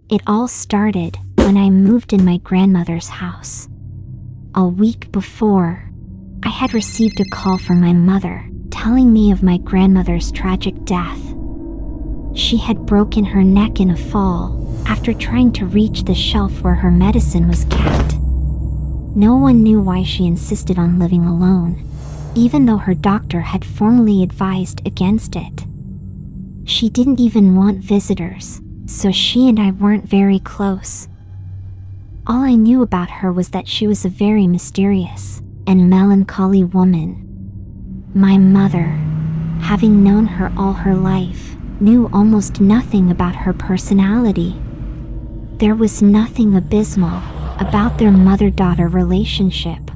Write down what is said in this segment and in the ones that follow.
It all started when I moved in my grandmother's house. A week before, I had received a call from my mother telling me of my grandmother's tragic death. She had broken her neck in a fall after trying to reach the shelf where her medicine was kept. No one knew why she insisted on living alone, even though her doctor had formally advised against it. She didn't even want visitors, so she and I weren't very close. All I knew about her was that she was a very mysterious and melancholy woman. My mother, having known her all her life, knew almost nothing about her personality. There was nothing abysmal about their mother-daughter relationship.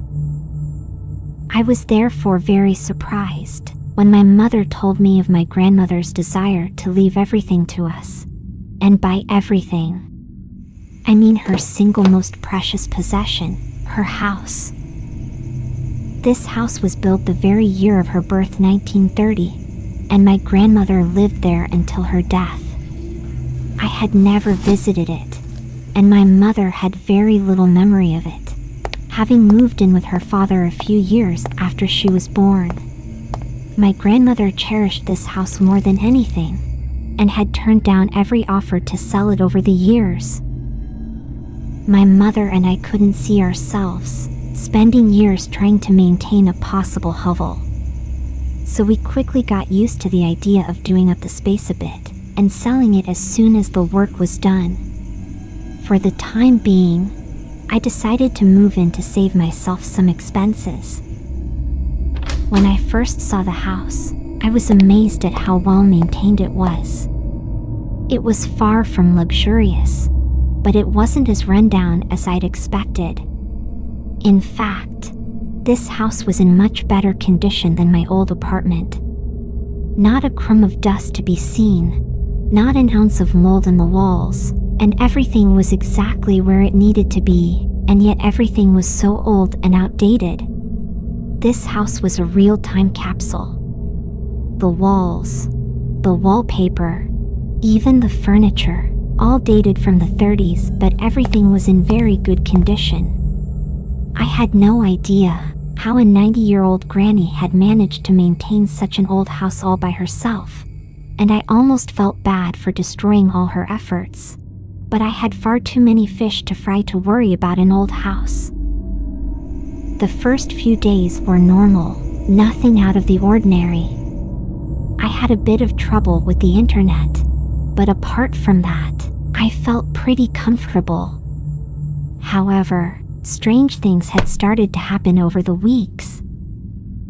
I was therefore very surprised when my mother told me of my grandmother's desire to leave everything to us. And by everything, I mean her single most precious possession, her house. This house was built the very year of her birth, 1930, and my grandmother lived there until her death. I had never visited it, and my mother had very little memory of it, having moved in with her father a few years after she was born. My grandmother cherished this house more than anything, and had turned down every offer to sell it over the years. My mother and I couldn't see ourselves spending years trying to maintain a possible hovel. So we quickly got used to the idea of doing up the space a bit and selling it as soon as the work was done. For the time being, I decided to move in to save myself some expenses. When I first saw the house, I was amazed at how well maintained it was. It was far from luxurious, but it wasn't as rundown as I'd expected. In fact, this house was in much better condition than my old apartment. Not a crumb of dust to be seen, not an ounce of mold in the walls, and everything was exactly where it needed to be, and yet everything was so old and outdated. This house was a real time capsule. The walls, the wallpaper, even the furniture, all dated from the 30s, but everything was in very good condition. I had no idea how a 90-year-old granny had managed to maintain such an old house all by herself, and I almost felt bad for destroying all her efforts. But I had far too many fish to fry to worry about an old house. The first few days were normal, nothing out of the ordinary. I had a bit of trouble with the internet, but apart from that, I felt pretty comfortable. However, strange things had started to happen over the weeks.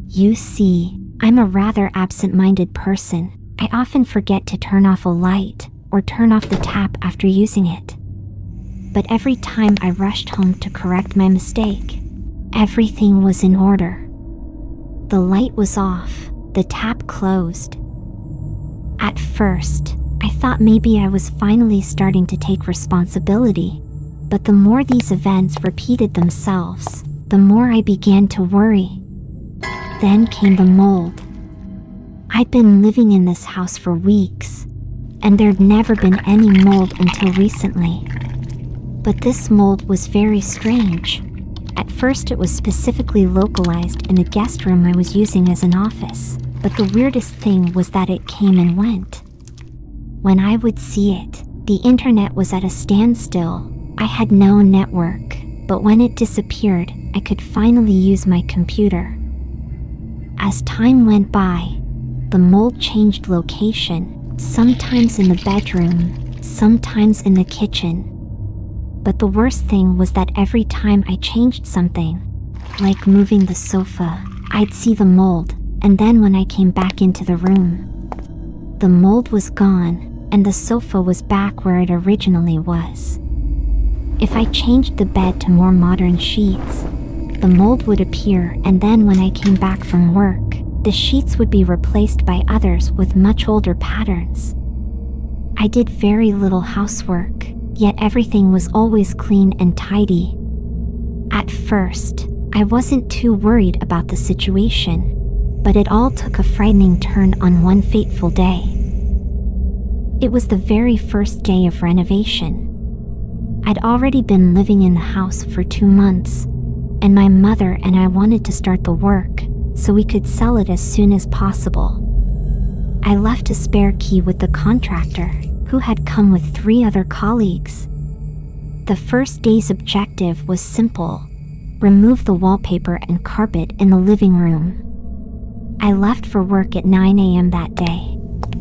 You see, I'm a rather absent-minded person. I often forget to turn off a light or turn off the tap after using it. But every time I rushed home to correct my mistake, everything was in order. The light was off, the tap closed. At first, I thought maybe I was finally starting to take responsibility, but the more these events repeated themselves, the more I began to worry. Then came the mold. I'd been living in this house for weeks, and there'd never been any mold until recently. But this mold was very strange. At first it was specifically localized in the guest room I was using as an office, but the weirdest thing was that it came and went. When I would see it, the internet was at a standstill. I had no network, but when it disappeared, I could finally use my computer. As time went by, the mold changed location, sometimes in the bedroom, sometimes in the kitchen. But the worst thing was that every time I changed something, like moving the sofa, I'd see the mold, and then when I came back into the room, the mold was gone, and the sofa was back where it originally was. If I changed the bed to more modern sheets, the mold would appear, and then when I came back from work, the sheets would be replaced by others with much older patterns. I did very little housework, yet everything was always clean and tidy. At first, I wasn't too worried about the situation, but it all took a frightening turn on one fateful day. It was the very first day of renovation. I'd already been living in the house for 2 months, and my mother and I wanted to start the work so we could sell it as soon as possible. I left a spare key with the contractor, who had come with 3 other colleagues. The first day's objective was simple: remove the wallpaper and carpet in the living room. I left for work at 9 a.m. that day.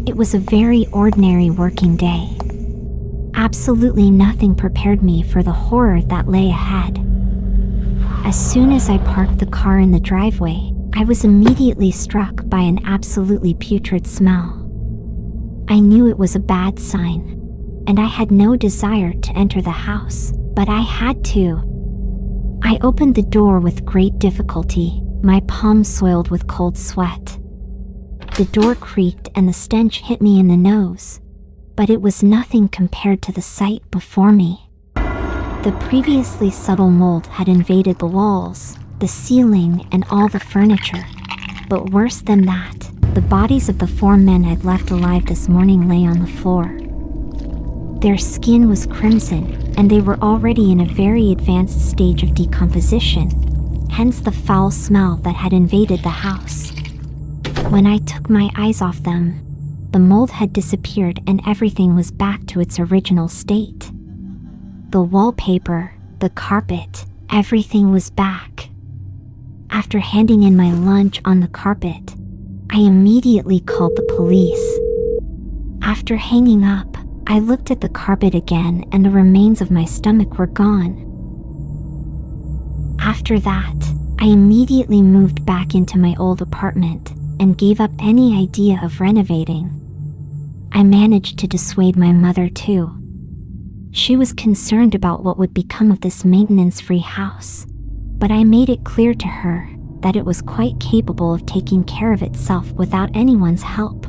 It was a very ordinary working day. Absolutely nothing prepared me for the horror that lay ahead. As soon as I parked the car in the driveway, I was immediately struck by an absolutely putrid smell. I knew it was a bad sign, and I had no desire to enter the house, but I had to. I opened the door with great difficulty, my palms soiled with cold sweat. The door creaked and the stench hit me in the nose, but it was nothing compared to the sight before me. The previously subtle mold had invaded the walls, the ceiling, and all the furniture. But worse than that, the bodies of the 4 men I'd left alive this morning lay on the floor. Their skin was crimson, and they were already in a very advanced stage of decomposition, hence the foul smell that had invaded the house. When I took my eyes off them, the mold had disappeared and everything was back to its original state. The wallpaper, the carpet, everything was back. After handing in my lunch on the carpet, I immediately called the police. After hanging up, I looked at the carpet again and the remains of my stomach were gone. After that, I immediately moved back into my old apartment and gave up any idea of renovating. I managed to dissuade my mother too. She was concerned about what would become of this maintenance-free house, but I made it clear to her that it was quite capable of taking care of itself without anyone's help.